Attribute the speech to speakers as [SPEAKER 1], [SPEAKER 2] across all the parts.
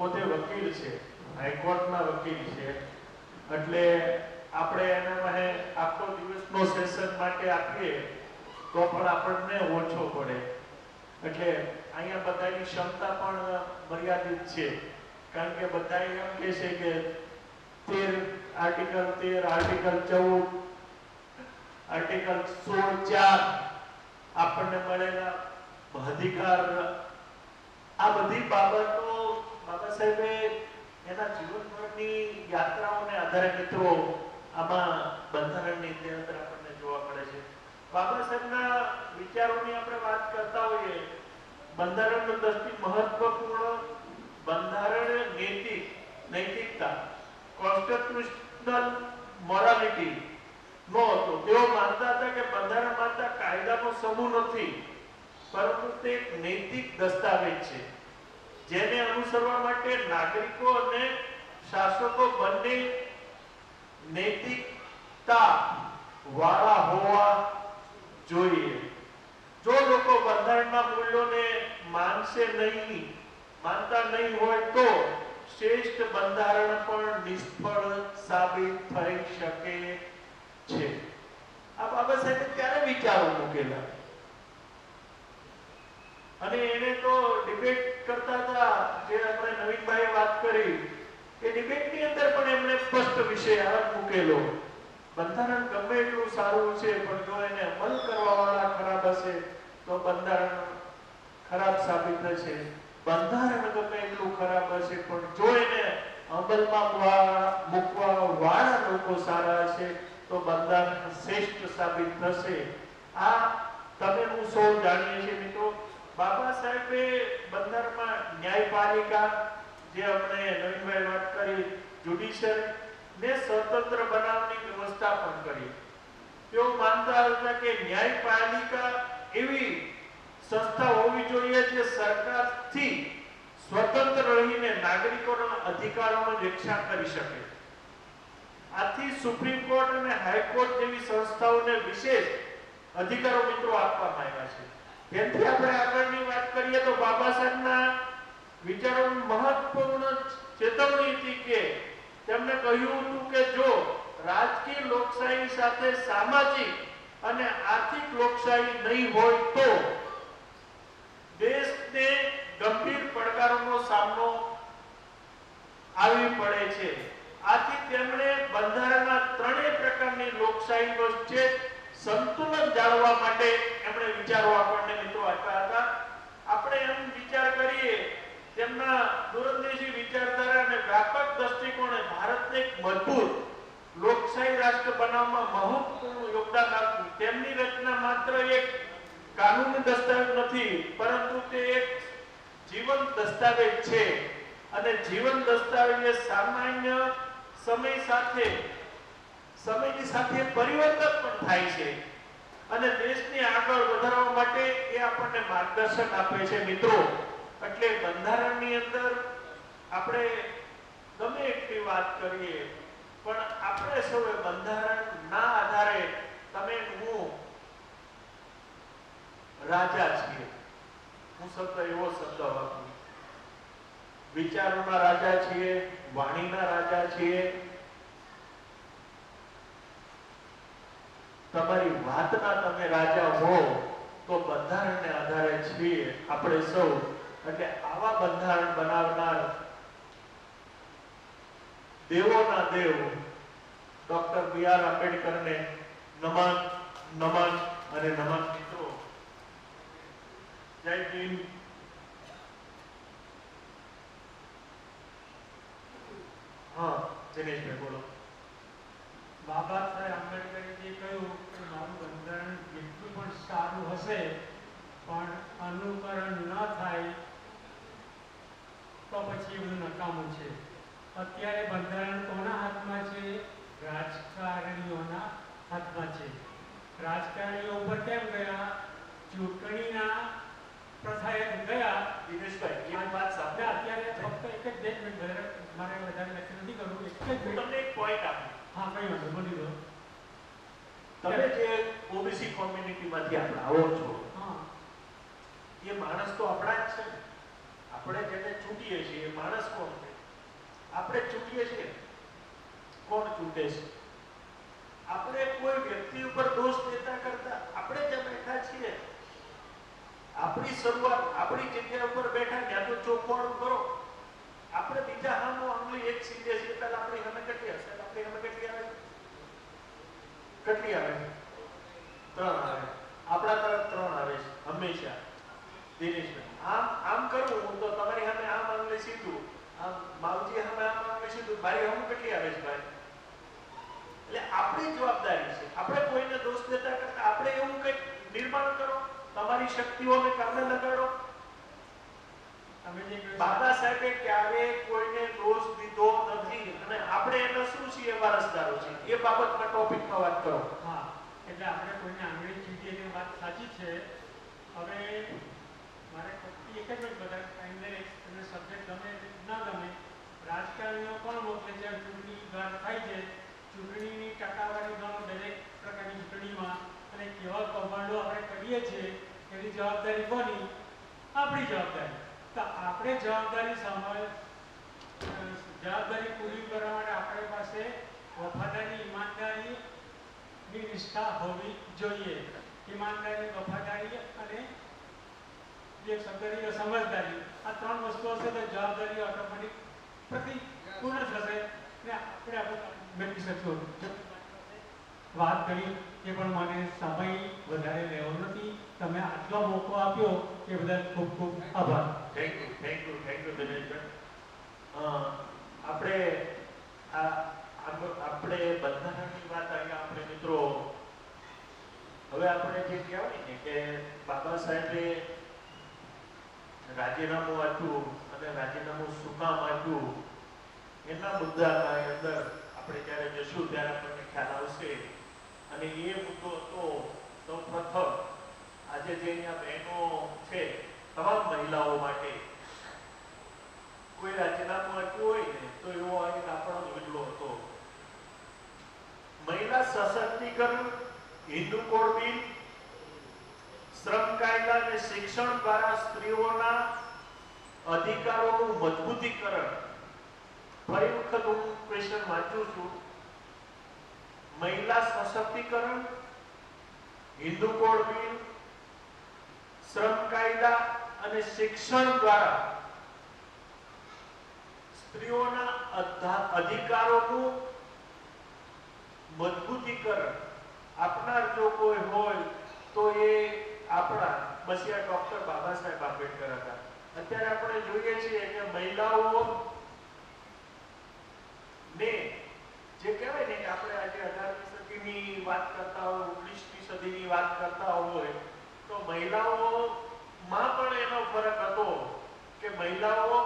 [SPEAKER 1] પોતે વકીલ છે, હાઈકોર્ટના વકીલ છે, એટલે આપણે એનામાં આખો દિવસનો સેશન માટે આપીએ તો પણ આપણને ઓછો પડે, એટલે અહીંયા બધાની ક્ષમતા પણ મર્યાદિત છે, કારણ કે બધા એમ કહે છે કે 13 આર્ટિકલ 13 આર્ટિકલ 14 આર્ટિકલ 16(4) આપણને મળેલા અધિકાર, આ બધી બાબતો બાબા સાહેબે એના જીવનભરની યાત્રાઓને આધારે મિત્રો આમાં બંધારણની અંદર આપણને જોવા મળે છે. બાબા સાહેબના વિચારોની આપણે વાત કરતા હોઈએ, બંધારણનું દ્રષ્ટિ મહત્વપૂર્ણ બંધારણ નૈતિકતા કોન્સ્ટિટ્યુશનલ મોરાલિટી નો હતો. તેઓ માનતા હતા કે બંધારણ માત્ર કાયદાનો સમૂહ નથી, પરંતુ તે એક નૈતિક દસ્તાવેજ છે, જેને અનુસરવા માટે નાગરિકો અને શાસકો બંને નૈતિકતા વાળા હોવા જોઈએ. જો લોકો બંધારણના મૂલ્યોને માનતા નહીં હોય તો શ્રેષ્ઠ બંધારણ પણ નિષ્ફળ સાબિત થઈ શકે છે. આ બાબા સાહેબે ક્યારે વિચારો મૂકેલા, અને એને તો ડિબેટ કરતા હતા, જે આપણે નવીનભાઈએ વાત કરી એ ડિબેટની અંદર પણ એમણે સ્પષ્ટ વિષય આ મૂકેલો, બંધારણ ગમે એટલું સારું છે પણ જો એને અમલ કરવા વાળા ખરાબ હશે તો બંધારણ ખરાબ સાબિત થશે. બંધારણ ગમે એટલું ખરાબ હશે પણ જો એને અમલમાં મૂકવા વાળા લોકો સારા હશે તો બંધારણ શ્રેષ્ઠ સાબિત થશે. આ તમે હું સૌ જાણીએ છીએ મિત્રો. બાબા સાહેબે બંધારણમાં ન્યાયપાલિકા, જે આપણે નવીનભાઈ વાત કરી, જ્યુડિશિયરી ને સ્વતંત્ર બનાવવાની વ્યવસ્થા પણ કરી. તેઓ માનતા હતા કે ન્યાયપાલિકા એવી સંસ્થા હોવી જોઈએ જે સરકારથી સ્વતંત્ર રહીને નાગરિકોના અધિકારોની રક્ષા કરી શકે. આથી સુપ્રીમ કોર્ટ અને હાઈકોર્ટ જેવી સંસ્થાઓને વિશેષ અધિકારો મિત્રો આપવામાં આવ્યા છે. તેથી આપણે આગળની વાત કરીએ તો બાબા સાહેબના વિચારોની મહત્વપૂર્ણ ચેતવણી હતી કે તેમણે કહ્યું હતું કે જો રાજકીય લોકશાહી સાથે સામાજિક અને આર્થિક લોકશાહી નહીં હોય તો દેશને ગંભીર પડકારોનો સામનો આવી પડે છે. આથી તેમણે બંધારણના ત્રણેય પ્રકારની લોકશાહી વચ્ચે સંતુલન જાળવવા માટે એમણે વિચારો આપણને મિત્રો આપ્યા હતા. આપણે એમ વિચાર કરીએ, તેમના દૂરંદેશી વિચારધારા અને વ્યાપક દ્રષ્ટિકોણે ભારતને એક મજબૂત લોકશાહી રાષ્ટ્ર બનાવવામાં મહત્વપૂર્ણ યોગદાન આપ્યું. તેમની રચના માત્ર એક કાનૂની દસ્તાવેજ નથી, પરંતુ તે એક જીવન દસ્તાવેજ છે, અને જીવન દસ્તાવેજ સામાન્ય સમયની સાથે પરિવર્તન પણ થાય છે, અને દેશને આગળ વધારવા માટે એ આપણને માર્ગદર્શન આપે છે મિત્રો. એટલે બંધારણની અંદર આપણે ગમે એટલી વાત કરીએ પણ આપણે સૌએ બંધારણના આધારે તમે હું રાજા છીએ, હું શબ્દ એવો શબ્દ વાપરું, વિચારોના રાજા છીએ, વાણીના રાજા છીએ, તમારી વાતના તમે રાજા હો તો બંધારણને આધારે છીએ આપણે સૌ. એટલે આવા બંધારણ બનાવનાર દેવોના દેવ ડોક્ટર બી.આર. આંબેડકરને નમન નમન અને નમન મિત્રો. જય ભીમ. હા દિનેશભાઈ બોલો.
[SPEAKER 2] બાબા સાહેબ આંબેડકરે જે કહ્યું કે મારું બંધારણ જેટલું પણ સારું હશે પણ અનુકરણ ન થાય તો પછી એવું નકામું છે. અત્યારે બંધારણ કોના હાથમાં છે? રાજકારણીઓના હાથમાં છે. રાજકારણીઓ ઉપર કેમ ગયા? ચૂંટણીના પ્રથાએ ગયા.
[SPEAKER 1] દિનેશભાઈ એ વાત સાંભળો.
[SPEAKER 2] અત્યારે ફક્ત એક જ મિનિટ, મારે વધારે લેક્ચર નથી કરવું. એક જ મિનિટ
[SPEAKER 1] તમને એક પોઈન્ટ આપું.
[SPEAKER 2] હા કઈ વાંધો, બોલી દો.
[SPEAKER 1] તમે જે ઓબીસી કોમ્યુનિટીમાંથી આપણે આવો છો,
[SPEAKER 2] હા,
[SPEAKER 1] એ માણસ તો આપણા જ છે. આપણે જેને ચૂંટીએ છીએ એ માણસ કોણ છે? આપણે ચૂંટીએ છીએ, કોણ ચૂંટે છે? આપણે કોઈ વ્યક્તિ ઉપર દોષ દેતા કરતા આપણે જ્યાં બેઠા છીએ, આપણી શરૂઆત આપણી જગ્યા ઉપર બેઠા ત્યાં તો ચોખવાળું કરો. આપણે બીજા હામો આંગળી એક સીધે છે પહેલા આપણી સામે કેટલી હશે? આપણી સામે કેટલી આવે? કેટલી આવે? 3 આવે. આપણા તરફ 3 આવે છે હંમેશા. દિનેશભાઈ આમ આમ કરવું તો તમારી સામે આમ આંગળી સીધું, આમ માવજી સામે આમ આંગળી સીધું, મારી સામે કેટલી આવે છે ભાઈ? એટલે આપણી જવાબદારી છે. આપણે કોઈને દોષ દેતા કરતા આપણે એવું કંઈક નિર્માણ કરો, તમારી શક્તિઓને કામે લગાડો. બાબા સાહેબે ક્યારે કોઈને દોષ દીધો નથી અને આપણે એના શું છીએ? વારસદારો છીએ. એ બાબતમાં ટોપિકમાં વાત કરો.
[SPEAKER 2] હા, એટલે આપણે કોઈને આંગળી ચીંધીએ તે વાત સાચી છે. હવે મારે એક જ મિનિટ બધા અંદર એક સબ્જેક્ટ ગમે ના ગમે, રાજકારણીઓ પણ મોકલે છે, ચૂંટણી દ્વારા થાય છે, ચૂંટણીની ટકાવારી ગણો દરેક પ્રકારની ચૂંટણીમાં, અને કેવા કૌભાંડો આપણે કરીએ છીએ એની જવાબદારી કોની? આપણી જવાબદારી. તો આપણે જવાબદારી પૂરી કરવા માટે આપણી પાસે વફાદારી, ઈમાનદારીની નિષ્ઠા હોવી જોઈએ. ઈમાનદારી, વફાદારી અને જે શબ્દની સમજદારી, આ 3 વસ્તુઓ હશે તો જવાબદારી ઓટોમેટિક પૂર્ણ થશે ને આપણે મેળવી શકશું. વાત કરી એ પણ મને સમય વધારે લેવો નથી. તમે આટલો મોકો આપ્યો એ બદલ ખૂબ ખૂબ આભાર.
[SPEAKER 1] Thank you Dineshbhai. આપણે બંધારણની વાત અહીંયા આપણે મિત્રો હવે આપણે જે કહેવાય ને કે બાબા સાહેબે રાજીનામું આપ્યું અને રાજીનામું શું કામ આપ્યું એના મુદ્દાના અંદર આપણે જ્યારે જશું ત્યારે આપણને ખ્યાલ આવશે. અને એ મુદ્દો હતો સૌપ્રથમ આજે જે અહીંયા બહેનો છે, તમામ મહિલાઓ માટે કોઈ રાજીનામું આપ્યું હોય ને તો એવો એક આપણો વિડલો હતો. મહિલા સશક્તિકરણ, હિન્દુ કોડ બિલ, શ્રમ કાયદા અને શિક્ષણ દ્વારા સ્ત્રીઓના અધિકારોનું મજબૂતીકરણ. ફરી વખત હું ક્વેશ્ચન વાંચું છું. મહિલા સશક્તિકરણ, હિન્દુ કોડ બિલ, શ્રમ કાયદા અને શિક્ષણ દ્વારા સ્ત્રીઓના અધિકારોનું મજબૂતીકરણ આપનાર જો કોઈ હોય તો એ આપણા બસિયા ડોક્ટર બાબા સાહેબ આંબેડકર હતા. અત્યારે આપણે જોઈએ છીએ કે મહિલાઓ ને જે કહેવાય ને કે આપણે આજે 18મી સદીની વાત કરતા હોય, 19મી સદીની વાત કરતા હોય તો મહિલાઓમાં પણ એનો ફરક હતો કે મહિલાઓ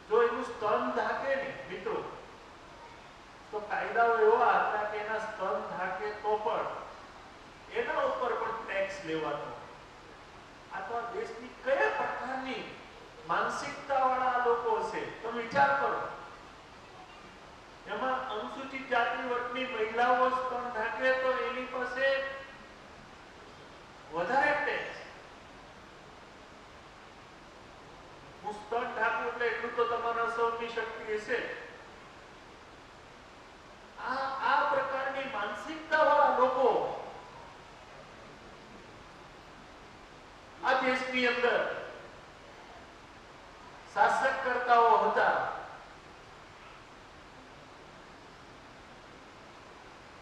[SPEAKER 1] જો એનું સ્તન ઢાકે ને મિત્રો તો કાયદાઓ એવા હતા કે એના સ્તન ઢાકે તો પણ એના ઉપર પણ ટેક્સ લેવાનો. આ તો દેશની કયા પ્રકારની માનસિકતા વાળા લોકો છે તમે વિચાર કરો. એમાં અનુસૂચિત જાતિ વર્ગની મહિલાઓ સ્તન ઢાકે તો એની પાસે વધારે ટેક્સ. હું સ્તન ઢાકું એટલે એટલું તો તમારા સૌની શક્તિ હશે. આ પ્રકારની માનસિકતા વાળા લોકો આ દેશની અંદર શાસક કરતાઓ હતા.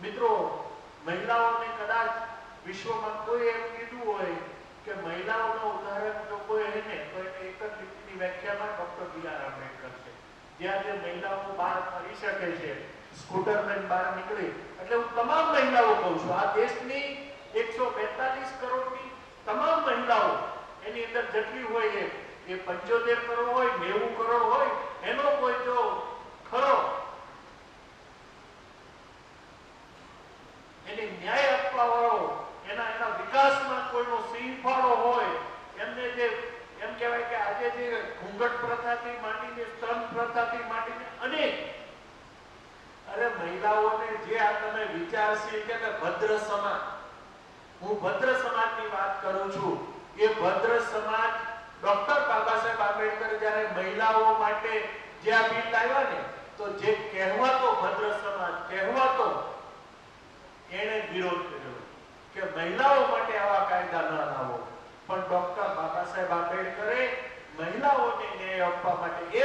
[SPEAKER 1] મિત્રો મહિલાઓને કદાચ વિશ્વમાં કોઈ એમ કીધું હોય કે મહિલાઓનો ઉદાહરણ જો કોઈ હે ને તો એક જ રીતની વ્યાખ્યામાં ડોક્ટર બી.આર. આંબેડકર છે. જ્યાં જે મહિલાઓ બહાર ફરી શકે છે, સ્કૂટર લઈને બહાર નીકળી, એટલે હું તમામ મહિલાઓ કહું છું આ દેશની 142 કરોડની તમામ મહિલાઓ એની અંદર જેટલી હોય એ 75 કરોડ હોય, 90 કરોડ હોય, એનો કોઈ જો ખરો એને ન્યાય આપવા વાળો, એના વિકાસમાં કોઈનો સિંહ ફાળો હોય, એમને જે એમ કહેવાય કે આજે જે ઘૂંઘટ પ્રથાથી માંડીને સ્તન પ્રથાથી માંડીને અનેક અરે મહિલાઓને જે આ તમે વિચારશી કે ભદ્ર સમાજ, હું ભદ્ર સમાજની વાત કરું છું. એ ભદ્ર સમાજ ડોક્ટર બાબા સાહેબ આંબેડકર જ્યારે મહિલાઓ માટે જે આ બિલ લાવ્યા ને, તો જે કહેવાતો ભદ્ર સમાજ કહેવાતો એને વિરોધ કર્યો કે મહિલાઓ માટે આવા કાયદા ન લાવો. પણ ડોક્ટર બાબા સાહેબ આંબેડકરે મહિલાઓને ન્યાય આપવા માટે એ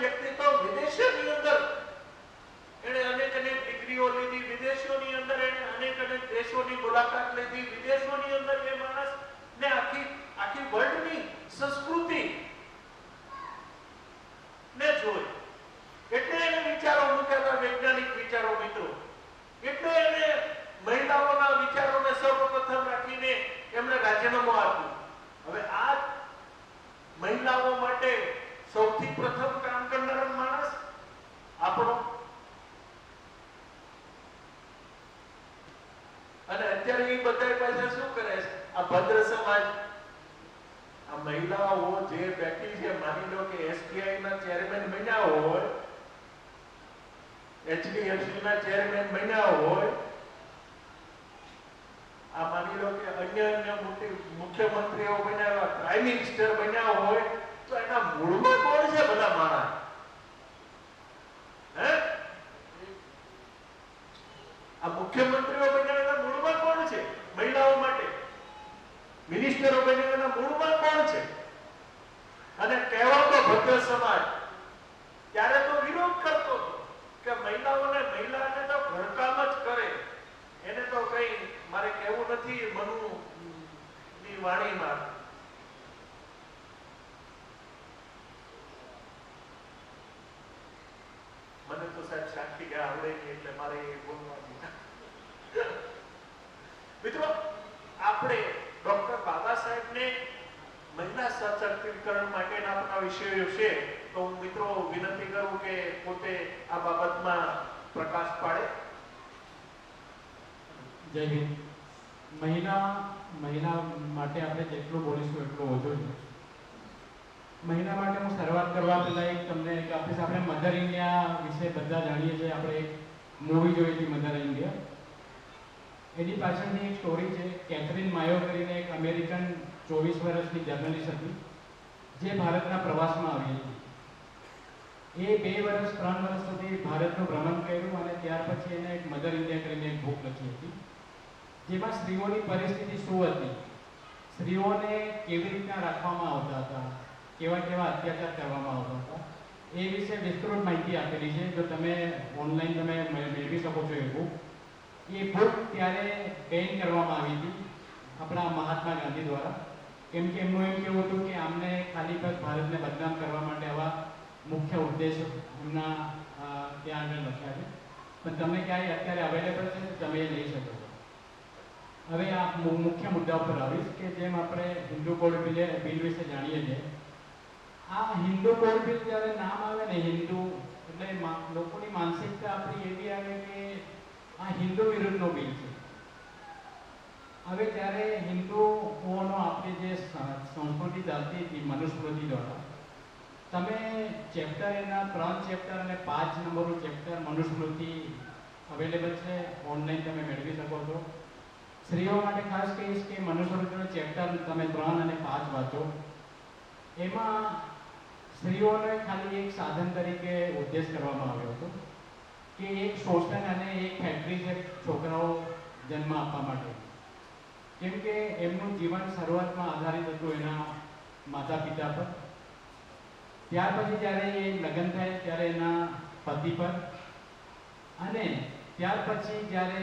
[SPEAKER 1] વ્યક્તિ તો વિદેશોની અંદર એને અનેક ડિગ્રીઓ લીધી, વિદેશોની અંદર એને અનેક દેશોની મુલાકાત લીધી, વિદેશોની અંદર એ માણસ ને આખી વર્લ્ડની સંસ્કૃતિ ને જોઈ. એટલે એને વિચારો મૂક્યા, વૈજ્ઞાનિક વિચારો મિત્રો. એટલે એને મહિલાઓના વિચારોને સૌપ્રથમ રાખીને એમણે રાજીનામું આપ્યું. હવે આ મહિલાઓ માટે સૌથી પ્રથમ કામ કરનાર માણસ આપણો. અને અત્યારે એ બધા પાસે શું કરે છે આ ભદ્ર સમાજ, આ મહિલાઓ જે બેઠી છે, માની લો કે એસબીઆઈ ના ચેરમેન બન્યા હોય, એચડીએફસી ના ચેરમેન બન્યા હોય, આ માની લો કે અન્ય મુખ્યમંત્રીઓ બન્યા, પ્રાઇમ મિનિસ્ટર બન્યા હોય, તો એના મૂળમાં કોણ છે બધા માણસ? હે, આ મુખ્યમંત્રીઓ બન્યા એના મૂળમાં કોણ છે? મહિલાઓ માટે મિનિસ્ટરો બન્યા એના મૂળમાં કોણ છે? અને કહેવાતો ભદ્ર સમાજ ત્યારે તો વિરોધ કરતો હતો કે મહિલાને તો ઘરકામ જ કરે, એને તો કઈ મારે કહેવું નથી. મનુની વાણીમાં મને તો સાહેબ સાક્ષી કે આવડે નહીં, એટલે મારે એ બોલવાનું. મિત્રો, આપણે ડોક્ટર બાબા સાહેબને મહિલા સશક્તિકરણ માટેના આપણા વિષયો છે, તો હું મિત્રો વિનંતી કરું કે પોતે આ બાબતમાં પ્રકાશ પાડે.
[SPEAKER 3] જય હિન્દ. મહિલા માટે આપણે જેટલું બોલીશું એટલું ઓછું છે. મહિલા માટે હું શરૂઆત કરવા પહેલા એક તમને એક આપણે મધર ઇન્ડિયા વિશે બધા જાણીએ છીએ. આપણે એક મૂવી જોઈ હતી મધર ઇન્ડિયા. એની પાછળની એક સ્ટોરી છે. કેથરીન માયો કરીને એક અમેરિકન 24 વર્ષની જર્નલિસ્ટ હતી જે ભારતના પ્રવાસમાં આવી હતી. એ 2 વર્ષ 3 વર્ષ સુધી ભારતનું ભ્રમણ કર્યું અને ત્યાર પછી એને એક મધર ઇન્ડિયા કરીને એક બુક લખી હતી, જેમાં સ્ત્રીઓની પરિસ્થિતિ શું હતી, સ્ત્રીઓને કેવી રીતના રાખવામાં આવતા હતા, કેવા અત્યાચાર કરવામાં આવતા હતા, એ વિશે વિસ્તૃત માહિતી આપેલી છે. જો તમે ઓનલાઈન તમે મેળવી શકો છો એ બુક. એ બુક ત્યારે બેન કરવામાં આવી હતી આપણા મહાત્મા ગાંધી દ્વારા, કેમ કે એમનું એમ કહેવું હતું કે આમને ખાલી બસ ભારતને બદનામ કરવા માટે આવા મુખ્ય ઉદ્દેશો એમના ત્યાં આગળ લખ્યા છે. પણ તમે ક્યાંય અત્યારે અવેલેબલ છે, તમે એ લઈ શકો છો. હવે આ મુખ્ય મુદ્દા પર આવીશ કે જેમ આપણે હિન્દુ કોડ બિલ વિશે જાણીએ છીએ. આ હિન્દુ કોડ બિલ જ્યારે નામ આવે ને, હિન્દુ એટલે લોકોની માનસિકતા આપણી એવી આવે કે આ હિન્દુ વિરુદ્ધનો બિલ છે. હવે જ્યારે હિન્દુઓનો આપણી જે સંસ્કૃતિ ચાલતી હતી મનુસ્મૃતિ દ્વારા, તમે ચેપ્ટર એના 3 ચેપ્ટર અને 5 નંબરનું ચેપ્ટર મનુસ્મૃતિ અવેલેબલ છે, ઓનલાઈન તમે મેળવી શકો છો. સ્ત્રીઓ માટે ખાસ કહીશ કે મનુસ્મૃતિનો ચેપ્ટર તમે 3 અને 5 વાંચો. એમાં સ્ત્રીઓને ખાલી એક સાધન તરીકે ઉદ્દેશ કરવામાં આવ્યો હતો કે એક શોષણ અને એક ફેક્ટરી છે છોકરાઓ જન્મ આપવા માટે. કેમ કે એમનું જીવન શરૂઆતમાં આધારિત હતું એના માતા પિતા પર. ત્યાર પછી જ્યારે એ લગ્ન થાય ત્યારે એના પતિ પર, અને ત્યાર પછી જ્યારે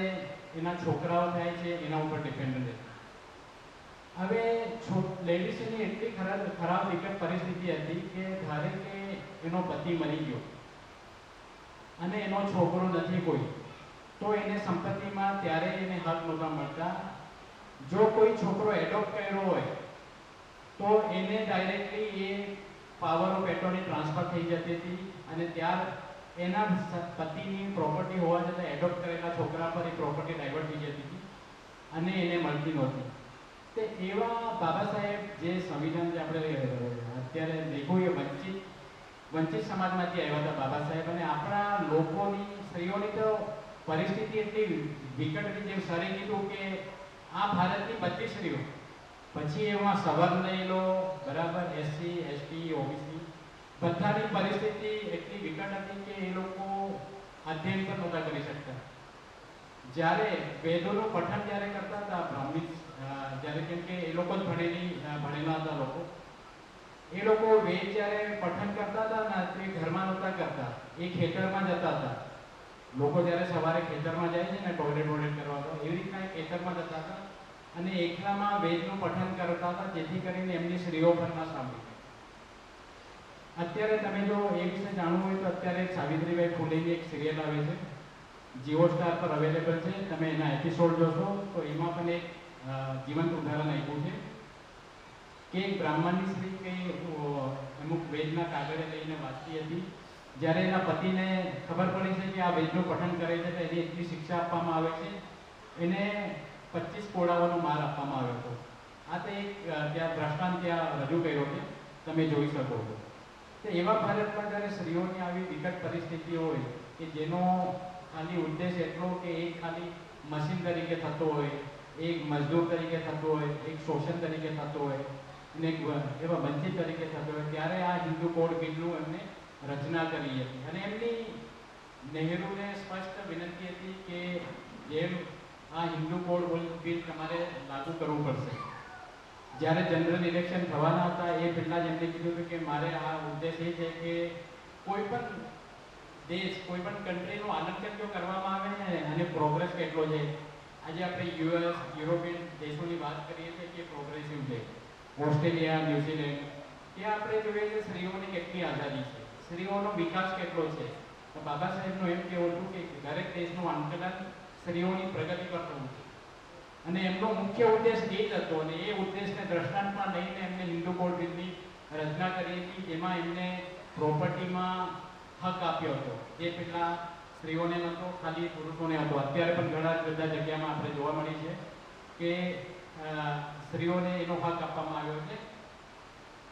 [SPEAKER 3] એના છોકરાઓ થાય છે એના ઉપર ડિપેન્ડ રહે. હવે લેડીઝની એટલી ખરાબ વિકટ પરિસ્થિતિ હતી કે ધારે કે એનો પતિ મરી ગયો અને એનો છોકરો નથી કોઈ, તો એને સંપત્તિમાં ત્યારે એને હક નહોતા મળતા. જો કોઈ છોકરો એડોપ્ટ કર્યો હોય તો એને directly A power of attorney transfer થઈ જતી હતી, અને ત્યાર એના પતિની પ્રોપર્ટી હોવા છતાં એડોપ્ટ કરેલા છોકરા પર એ પ્રોપર્ટી ડાયવર્ટ થઈ જતી હતી અને એને મળતી નહોતી. તે એવા બાબા સાહેબ જે સંવિધાન જે આપણે અત્યારે દેખું એ વંચિત સમાજમાંથી આવ્યા હતા બાબા સાહેબ, અને આપણા લોકોની સ્ત્રીઓની તો પરિસ્થિતિ એટલી વિકટ હતી. જેમ સરે કીધું કે આ ભારતની બધી સ્ત્રીઓ પછી એમાં સવર્ણ લઈ લો, બરાબર, એસસી, એસટી, ઓબીસી, બધાની પરિસ્થિતિ એટલી વિકટ હતી કે એ લોકો અધ્યયન પણ નહોતા કરી શકતા. જ્યારે વેદોનું પઠન જ્યારે કરતા હતા બ્રાહ્મણી, જ્યારે કેમ કે એ લોકો જ ભણેલા હતા લોકો, એ લોકો વેદ જ્યારે પઠન કરતા હતા ને તે ઘરમાં નહોતા કરતા, એ ખેતરમાં જતા હતા. લોકો જ્યારે સવારે ખેતરમાં જાય છે ને ટોયલેટ કરવા, તો એવી રીતના એ ખેતરમાં જતા હતા અને એકલામાં વેદનું પઠન કરતા હતા, જેથી કરીને એમની સ્ત્રીઓ પણ ના સાંભળી. અત્યારે તમે જો એ વિશે જાણવું હોય તો અત્યારે સાવિત્રીબાઈ ફૂલેની એક સિરિયલ આવે છે, જીઓ સ્ટાર પર અવેલેબલ છે. તમે એના એપિસોડ જોશો તો એમાં પણ એક જીવંત ઉદાહરણ આપ્યું છે કે એક બ્રાહ્મણની સ્ત્રી કંઈ અમુક વેદના કાગળે લઈને વાંચતી હતી. જ્યારે એના પતિને ખબર પડી છે કે આ વેદનું પઠન કરે છે તો એને એટલી શિક્ષા આપવામાં આવે છે, એને 25 કોડાઓનો માર આપવામાં આવ્યો હતો. આ તો એક ત્યાં દ્રષ્ટાંત ત્યાં રજૂ કર્યો છે, તમે જોઈ શકો છો. તો એવા ભારતમાં જ્યારે સ્ત્રીઓની આવી વિકટ પરિસ્થિતિ હોય કે જેનો ખાલી ઉદ્દેશ એટલો કે એક ખાલી મશીન તરીકે થતો હોય, એક મજદૂર તરીકે થતો હોય, એક શોષણ તરીકે થતો હોય અને એક એવા વંચિત તરીકે થતો હોય, ત્યારે આ હિન્દુ કોડ બિલનું એમને રચના કરી હતી. અને એમની નહેરુને સ્પષ્ટ વિનંતી હતી કે જેમ આ હિન્દુ કોડ બિલ તમારે લાગુ કરવું પડશે. જ્યારે જનરલ ઇલેક્શન થવાના હતા એ પહેલાં જ એમને કીધું હતું કે મારે આ ઉદ્દેશ એ છે કે કોઈ પણ દેશ, કોઈ પણ કન્ટ્રીનું આલંકન જો કરવામાં આવે ને અને પ્રોગ્રેસ કેટલો છે, આજે આપણે યુએસ, યુરોપિયન દેશોની વાત કરીએ છીએ કે પ્રોગ્રેસિવ છે, ઓસ્ટ્રેલિયા, ન્યુઝીલેન્ડ, ત્યાં આપણે જોઈએ કે સ્ત્રીઓની કેટલી આઝાદી છે, સ્ત્રીઓનો વિકાસ કેટલો છે. તો બાબા સાહેબનું એમ કહેવું હતું કે દરેક દેશનું આંકલન સ્ત્રીઓની પ્રગતિ પર થવું છે. અને એમનો મુખ્ય ઉદ્દેશ એ જ હતો અને એ ઉદ્દેશને દ્રષ્ટાંતમાં લઈને એમને હિન્દુ કોડ બિલની રચના કરી હતી, જેમાં એમને પ્રોપર્ટીમાં હક આપ્યો હતો, જે પહેલાં સ્ત્રીઓને નહોતો, ખાલી પુરુષોને હતો. અત્યારે પણ ઘણા બધા જગ્યામાં આપણે જોવા મળી છે કે સ્ત્રીઓને એનો હક આપવામાં આવ્યો છે.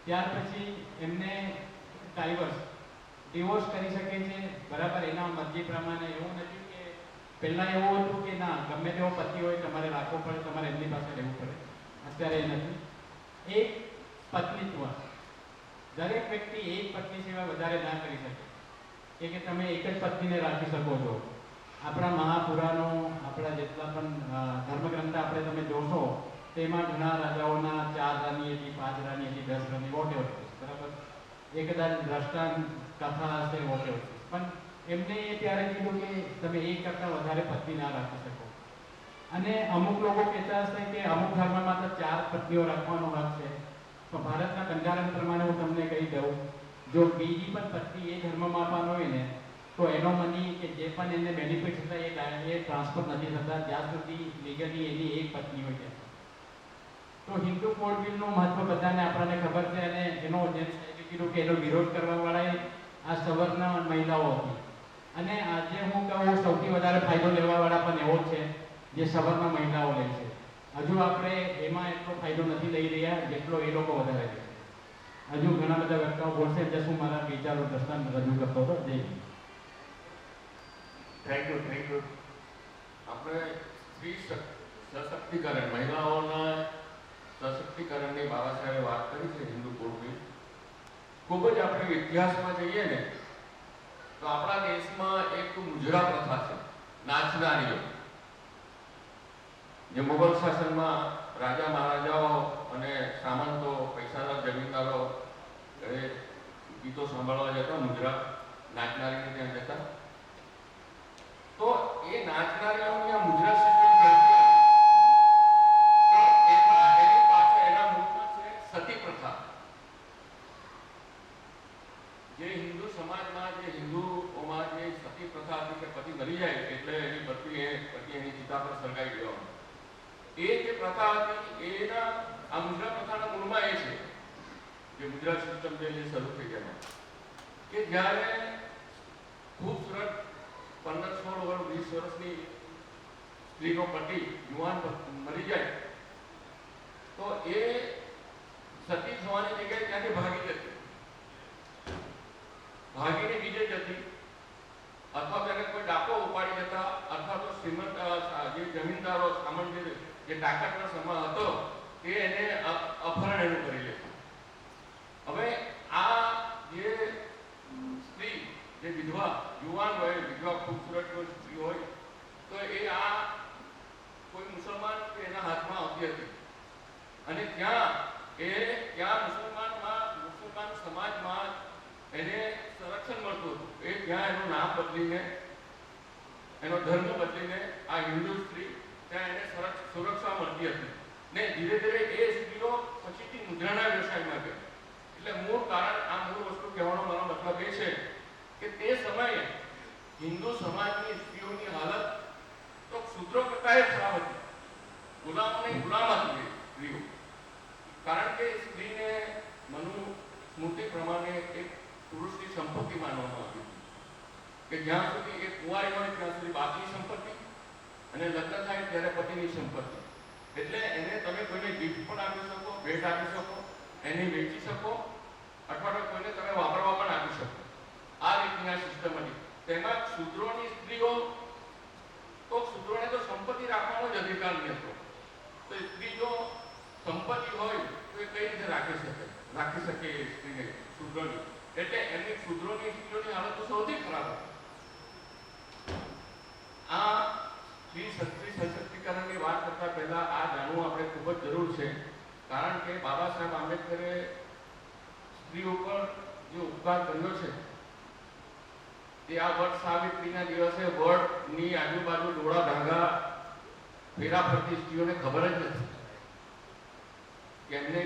[SPEAKER 3] ત્યાર પછી એમને ડિવોર્સ કરી શકે છે, બરાબર, એના મરજી પ્રમાણે. એવું નથી કે પહેલાં એવું હતું કે ના, ગમે તેવો પતિ હોય તમારે રાખવો પડે, તમારે એમની પાસે રહેવું પડે. અત્યારે એ નથી. એક પત્નીત્વ, દરેક વ્યક્તિ એક પત્ની સિવાય વધારે ના કરી શકે કે તમે એક જ પત્નીને રાખી શકો છો. આપણા મહાપુરાણો, આપણા જેટલા પણ ધર્મગ્રંથ આપણે તમે જોશો તેમાં ઘણા રાજાઓના 4 રાની હતી, 5 રાની હતી, 10 રાની, વોટેવર, બરાબર, એ કદાચ દ્રષ્ટાંત કથા હશે, વોટેવર. પણ એમને એ ત્યારે કીધું કે તમે એક કરતાં વધારે પત્ની ના રાખી શકો. અને અમુક લોકો કહેતા હશે કે અમુક ધર્મમાં તો 4 પત્નીઓ રાખવાનો હક છે. તો ભારતના બંધારણ પ્રમાણે હું તમને કહી દઉં, જો બીજી પણ પત્ની એ ધર્મમાં આપવાનો હોય ને તો એનો મની કે જે પણ એને બેનિફિટ થતા એ ટ્રાન્સફર નથી થતા જ્યાં સુધી લીગલી એની એક પત્ની હોય છે. તો હિન્દુ કોડ બિલનું મહત્વ બધાને આપણને ખબર છે. અને એનો જેમ કીધું કે એનો વિરોધ કરવાવાળા આ સવર્ણ મહિલાઓ હતી. અને આજે હું કહું સૌથી વધારે ફાયદો લેવાવાળા પણ એવો છે જે સવર્ણ મહિલાઓ લે છે. હજુ આપણે એમાં એટલો ફાયદો નથી લઈ રહ્યા જેટલો એ લોકો વધારે લે છે. હજુ ઘણા બધા વ્યક્તિઓ બોલશે, જે શું મારા વિચારો દ્રષ્ટાંત રજૂ કરતો હતો. જય હિન્દ.
[SPEAKER 4] Thank you. આપણે સ્ત્રી સશક્તિકરણ, મહિલાઓના સશક્તિકરણની બાબા સાહેબે વાત કરી છે હિન્દુ કોડ બિલ. ખૂબ જ આપણે ઇતિહાસમાં જઈએ ને તો આપણા દેશમાં એક મુજરા પ્રથા છે, નાચનારીઓ. જે મુગલ શાસનમાં રાજા મહારાજાઓ અને સામંતો, પૈસાદાર જમીનદારો ગીતો સાંભળવા જતા, મુજરા નાચનારીને ત્યાં જતા. તો એ નાચનારીઓની આ મુજરા સિસ્ટમ કરતી એની પાછળ એના મૂળમાં છે સતી પ્રથા. જે હિન્દુ સમાજમાં, જે હિન્દુઓમાં જે સતી પ્રથા હતી કે પતિ મરી જાય એટલે એની પતિ એની ચિતા પર સળગાવી દેવાનું, એ જે પ્રથા હતી એના આ મુદ્રા પ્રથાના મૂળમાં એ છે જે મુદ્રા સિસ્ટમ જે શરૂ થઈ ગયા કે જ્યારે ખૂબસૂરત 15, 16 વર્ષ, 20 વર્ષની સ્ત્રીનો પતિ યુવાન મરી જાય તો એ સતી થવાની જગ્યાએ ત્યાંથી ભાગી જતી, ભાગીને બીજે જતી, અથવા તેને કોઈ ડાકો ઉપાડી જતા, અથવા તો શ્રીમંત જે જમીનદારો સામાન્ય જે તાકાતનો સમય હતો એ એને અપહરણ એનું કરી લે છે. હવે આ જે સ્ત્રી, જે વિધવા યુવાન હોય, વિધવા ખૂબસૂરત કોઈ સ્ત્રી હોય, તો એ આ કોઈ મુસલમાન કે એના હાથમાં આવતી હતી અને ત્યાં મુસલમાન સમાજમાં એને સંરક્ષણ મળતું હતું. એ ત્યાં એનું નામ બદલીને, એનો ધર્મ બદલીને આ હિન્દુ સ્ત્રી ત્યાં એને સુરક્ષા મળતી હતી ને ધીરે ધીરે એ સ્ત્રીઓ પછીથી મુદ્રણના વ્યવસાયમાં ગઈ. એટલે મૂળ વસ્તુ કહેવાનો મારો મતલબ એ છે કે તે સમયે હિન્દુ સમાજની સ્ત્રીઓની હાલત તો શૂદ્રો કરતા ખરાબ હતી. ગુલામોની ગુલામ હતી સ્ત્રીઓ. કારણ કે સ્ત્રીને સ્મૃતિ પ્રમાણે એક પુરુષની સંપત્તિ માનવામાં આવી હતી કે જ્યાં સુધી એ કુંવારી હોય ત્યાં સુધી બાપની સંપત્તિ અને લગ્ન થાય ત્યારે પતિની સંપત્તિ. એટલે એને તમે કોઈને ગિફ્ટ પણ આપી શકો, ભેટ આપી શકો, એને વેચી શકો અથવા તો કોઈને તમે વાપરવા પણ આપી શકો. આ રીતની આ સિસ્ટમ હતી. તેમાં શૂદ્રોની સ્ત્રીઓ તો શૂદ્રોને તો સંપત્તિ રાખવાનો જ અધિકાર નહીં હતો. તો સ્ત્રી જો સંપત્તિ હોય તો એ કઈ રીતે રાખી શકે એ સ્ત્રીને, શૂદ્રોની. એટલે એમની શૂદ્રોની સ્ત્રીઓની હાલત તો સૌથી ખરાબ હતી. આ સ્ત્રી સશક્તિકરણની વાત કરતા પહેલા આ જાણવું આપણે ખૂબ જ જરૂર છે. કારણ કે બાબા સાહેબ આંબેડકરે સ્ત્રી ઉપર જે ઉપકાર કર્યો છે તે આ વટ સાવિત્રીના દિવસે વડની આજુબાજુ ડોળા ધાગા ફેરા ફરતી સ્ત્રીઓને ખબર જ નથી કે એમને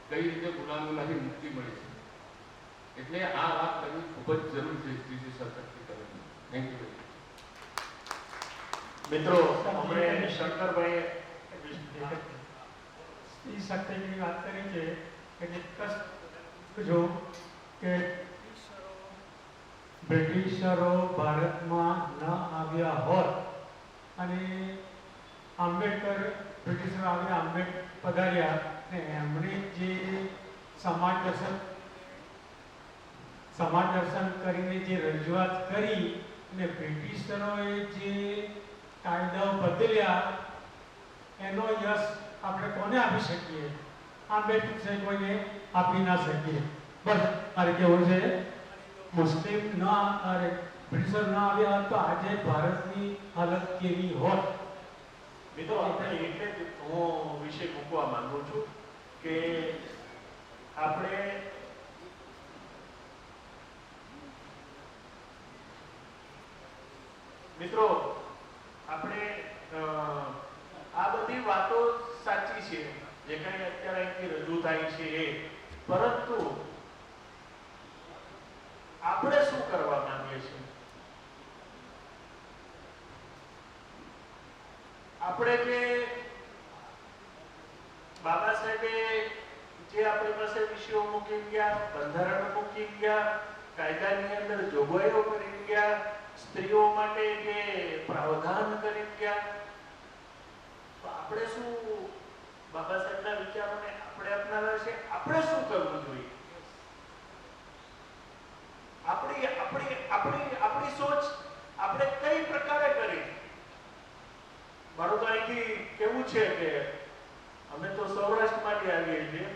[SPEAKER 4] કઈ રીતે ગુલામીમાંથી મુક્તિ મળી છે. એટલે આ વાત કરવી ખૂબ જ જરૂર છે સ્ત્રી સશક્તિકરણની. Thank you.
[SPEAKER 1] મિત્રો, આપણે શંકરભાઈ
[SPEAKER 2] સ્ત્રી શક્તિની વાત કરી છે એટલે જો કે બ્રિટિશરો ભારતમાં ન આવ્યા હોત અને આંબેડકર બ્રિટિશરો આવીને આંબેડકર પધાર્યા ને એમણે જે સમાજ દર્શન કરીને જે રજૂઆત કરી ને બ્રિટિશરોએ જે કાયદાઓ બદલ્યા એનો યશ આપણે કોને આપી શકીએ? આંબેડકર છે કોઈને આપી ના શકીએ. બસ મારે કેવું છે, મુસ્લિમ બ્રિટિશર ના આવ્યા તો આજે ભારતની હાલત કેવી હોત?
[SPEAKER 1] મિત્રો, આપણે એટલે જ હું વિષય મૂકવા માંગુ છું કે આપણે મિત્રો આપણે આ બધી વાતો સાચી છે જે કંઈ અત્યારે અહીંથી રજૂ થાય છે એ, પરંતુ આપણે શું કરવા માંગીએ છીએ? આપણે જે બાબા સાહેબે જે આપણી પાસે વિષયો મૂકી ગયા, બંધારણ મૂકી ગયા, કાયદાની અંદર જોગવાઈઓ કરી ગયા, સ્ત્રીઓ માટે જે પ્રાવધાન કરી ગયા, તો આપણે શું બાબા સાહેબના વિચારોને આપણે અપનાવ્યા છે? આપણે શું કરવું જોઈએ? આપણી સોચ આપણે કઈ પ્રકારે કરી? મારું તો અહીંથી કેવું છે કે અમે તો સૌરાષ્ટ્રમાંથી આવીએ છીએ.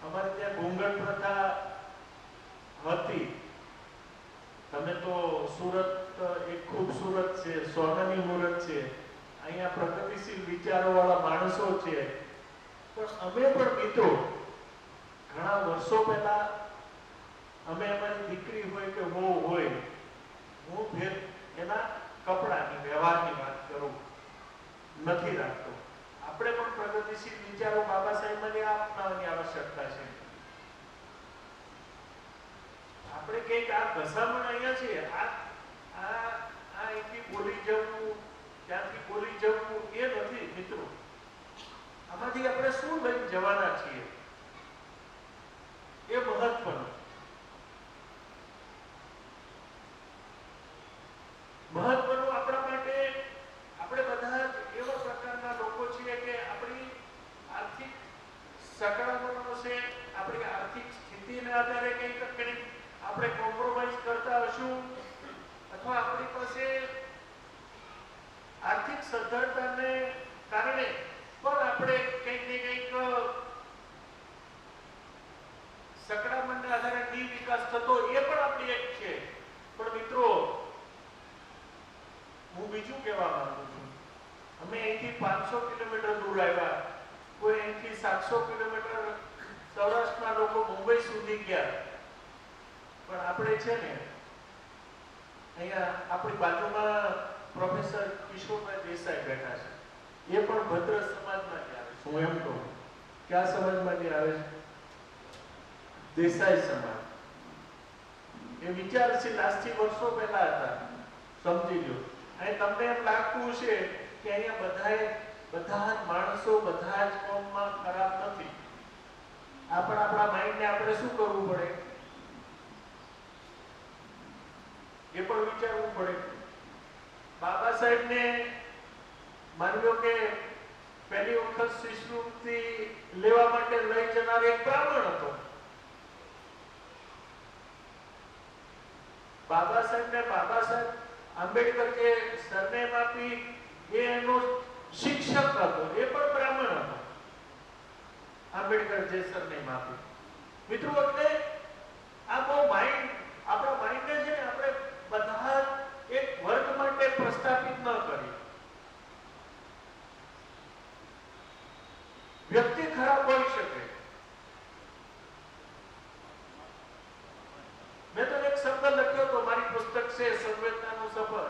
[SPEAKER 1] અમારે ત્યાં ઘૂંઘટ પ્રથા હતી. તમે તો સુરત એક ખૂબસૂરત છે, સોનાની મુહૂર્ત છે, અહીંયા પ્રગતિશીલ વિચારો વાળા માણસો છે. પણ અમે પણ મિત્રો ઘણા વર્ષો પહેલા અમે અમારી દીકરી હોય કે વહુ હોય, હું ફેર એના કપડાની વ્યવહારની વાત કરું નથી રાખતો. આપણે પણ પ્રગતિશીલ વિચારો બાબા સાહેબને અપનાવવાની આવશ્યકતા છે. આપણે કંઈક આ ઘસામણ અહીંયા છે, અહીંથી બોલી જવું, ત્યાંથી બોલી જવું એ નથી મિત્રો. આમાંથી આપણે શું લઈને જવાના છીએ એ મહત્વનું. આપણા માટે આપણે બધા એવા પ્રકારના લોકો છીએ કે આપણી આર્થિક સકળામણો છે, આપણી આર્થિક સ્થિતિના આધારે કંઈક આપણે કોમ્પ્રોમાઇઝ કરતા હશું અથવા આપણી પાસે આર્થિક સદ્ધરતાને કારણે પણ આપણે કંઈક થતો એ પણ આપણી એક છે. પણ મિત્રો, હું બીજું કહેવા માંગુ છું, અમે અહીંથી 500 કિલોમીટર દૂર આવ્યા, કોઈ અહીંથી 700 કિલોમીટર સૌરાષ્ટ્રના લોકો મુંબઈ સુધી ગયા, પણ આપણે છે ને અહીંયા આપણી બાજુમાં પ્રોફેસર કિશોરભાઈ દેસાઈ બેઠા છે, એ પણ ભદ્ર સમાજમાંથી આવે છે. હું એમ કહું, કયા સમાજમાંથી આવે છે? દેસાઈ સમાજ. એ વિચારશીલ આજથી વર્ષો પહેલા હતા, સમજી લો. અને તમને એમ લાગતું છે કે અહીંયા બધા જ માણસો બધા જ કોમમાં ખરાબ નથી. આપણા માઇન્ડને આપણે શું કરવું પડે? એ પણ વિચારવું પડે. બાબા સાહેબને માન્યો કે પહેલી વખત શિષ્યવૃત્તિ લેવા માટે લઈ જનાર એક બ્રાહ્મણ હતો. બાબા સાહેબ આંબેડકર જે સરનેમ આપી એ એનો શિક્ષક હતો, એ પણ બ્રાહ્મણ હતો. આંબેડકર જે સરનેમ આપી. મિત્રો, એટલે આ બહુ માઇન્ડ, આપણા માઇન્ડને છે ને આપણે બધા એક વર્ગ માટે પ્રસ્થાપિત ન કરી. વ્યક્તિ ખરાબ હોઈ શકે. મેં તો એક શબ્દ લખ્યો હતો, મારી પુસ્તક છે સંવેદનાનો સફર.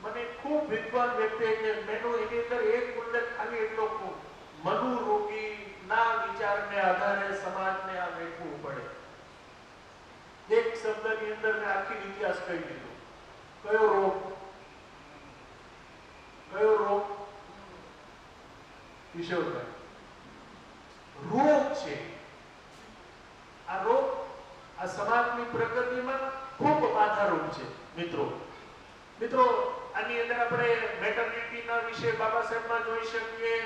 [SPEAKER 1] મને ખૂબ વિદ્વાન વ્યક્તિએ કે મેનું એની અંદર એક ઉલ્લેખ ખાલી એટલો ખૂબ, મનોરોગી ના વિચારને આધારે સમાજને આ વેઠવું પડે. એક શબ્દની અંદર મેં આખી ઇતિહાસ કહી દીધો. કયો રોગ? કિશોરભાઈ, રોગ છે. આ રોગ આ સમાજની પ્રગતિમાં ખૂબ બાધારૂપ છે. મિત્રો, આની અંદર આપણે મેટર્નિટીના વિશે બાબા સાહેબમાં જોઈ શકીએ.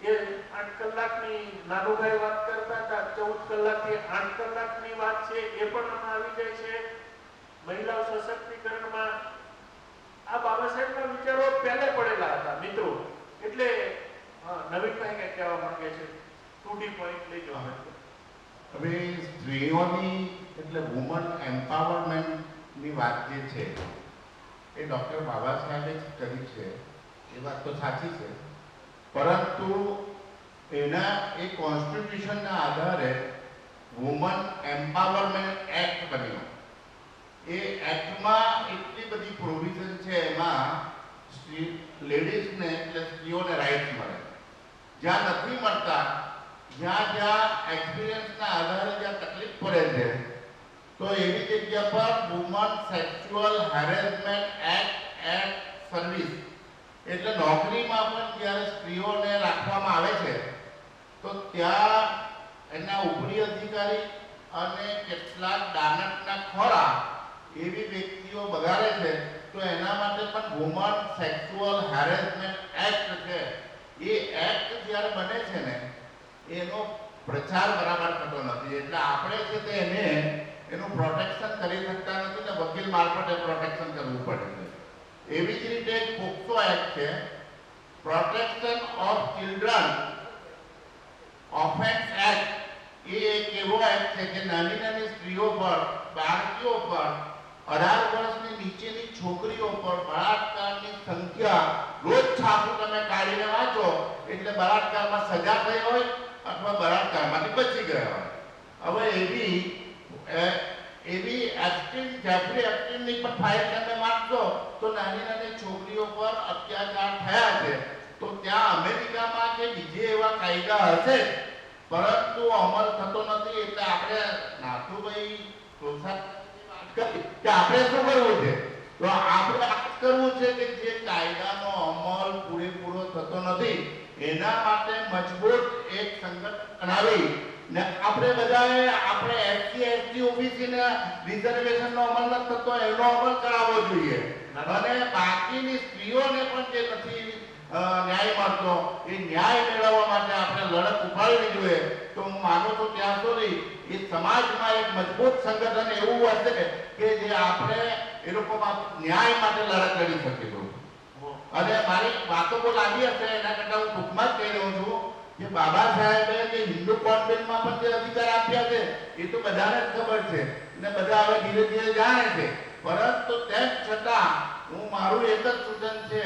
[SPEAKER 1] એ 8 કલાકની નાનુભાઈ વાત કરતા હતા, 14 કલાકથી 8 કલાકની વાત છે, એ પણ આમાં આવી જાય છે. મહિલાઓ સશક્તિકરણમાં આ બાબા સાહેબના વિચારો પહેલે પડેલા હતા. મિત્રો, એટલે નવીનભાઈ કઈ કહેવા માંગે છે? 2D પોઈન્ટ લેજો.
[SPEAKER 5] હવે સ્ત્રીઓની એટલે વુમન એમ્પાવરમેન્ટની વાત જે છે એ ડૉક્ટર બાબા સાહેબે જ કરી છે, એ વાત તો સાચી છે. પરંતુ એના એ કોન્સ્ટિટ્યુશનના આધારે વુમન એમ્પાવરમેન્ટ એક્ટ બન્યો. એ એક્ટમાં એટલી બધી પ્રોવિઝન છે, એમાં લેડીઝને એટલે સ્ત્રીઓને રાઇટ્સ મળે. જ્યાં નથી મળતા, જ્યાં એક્સપિરિયન્સના આધારે જ્યાં તકલીફ પડે છે, તો એવી જગ્યા પર woman sexual harassment act and service એટલે નોકરીમાં પણ જ્યારે સ્ત્રીઓને રાખવામાં આવે છે, તો ત્યાં એના ઉપરી અધિકારી અને કેટલાક દાનતના ખોરા એવી વ્યક્તિઓ બગાડે છે, તો એના માટે પણ વુમન સેક્સ્યુઅલ હેરેસમેન્ટ એક્ટ છે. એ એક્ટ જ્યારે બને છે ને, એનો પ્રચાર બરાબર થતો નથી. એટલે આપણે છે તે એનું પ્રોટેક્શન કરી શકતા નથી ને વકીલ મારફતે પ્રોટેક્શન કરવું પડે છે. એવી જ રીતે પોક્સો એક્ટ છે, protection of children offence act. એ એક એવો એક્ટ છે કે નાની સ્ત્રીઓ પર, બાળકીઓ પર, 18 વર્ષની નીચેની છોકરીઓ પર બળાત્કારની સંખ્યા રોજ છાપું તમે કાઢીને વાંચો એટલે બળાત્કારમાં સજા થઈ હોય અથવા બળાત્કારમાંથી બચી ગયા હોય. હવે એવી જેફરી એપ્સ્ટીનની પણ ફાઇલ તમે વાંચો તો નાની છોકરીઓ પર અત્યાચાર થયા છે. તો ત્યાં અમેરિકામાં કે બીજે એવા કાયદા હશે, પરંતુ અમલ થતો નથી. એટલે આપણે નાથુભાઈ કે આપણે શું કરવું છે? તો આપણે આ કરવું છે કે જે કાયદાનો અમલ પૂરેપૂરો થતો નથી, એના માટે મજબૂત એક સંગઠન બનાવી ને આપણે બધાએ આપણે એસસી ઓબીસી રિઝર્વેશનનો અમલ ન થતો એનો અમલ કરાવવો જોઈએ. અને બાકીની સ્ત્રીઓને પણ જે નથી ન્યાય મળતો, એ ન્યાય મેળવવા માટે આપણે લડત ઉપાડવી જોઈએ. તો હું માનું છું ત્યાં સુધી એ સમાજમાં એક મજબૂત સંગઠન એવું હશે કે જે આપણે એ લોકોમાં ન્યાય માટે લડત લડી શકીશું. અને મારી વાતો બહુ લાંબી હશે, એના કરતાં હું ટૂંકમાં જ કહી રહ્યો છું કે બાબા સાહેબે જે હિન્દુ કોન્વેન્ટમાં પણ જે અધિકાર આપ્યા છે એ તો બધાને જ ખબર છે અને બધા હવે ધીરે ધીરે જાણે છે, પરંતુ તેમ છતાં હું મારું એક જ સૂચન છે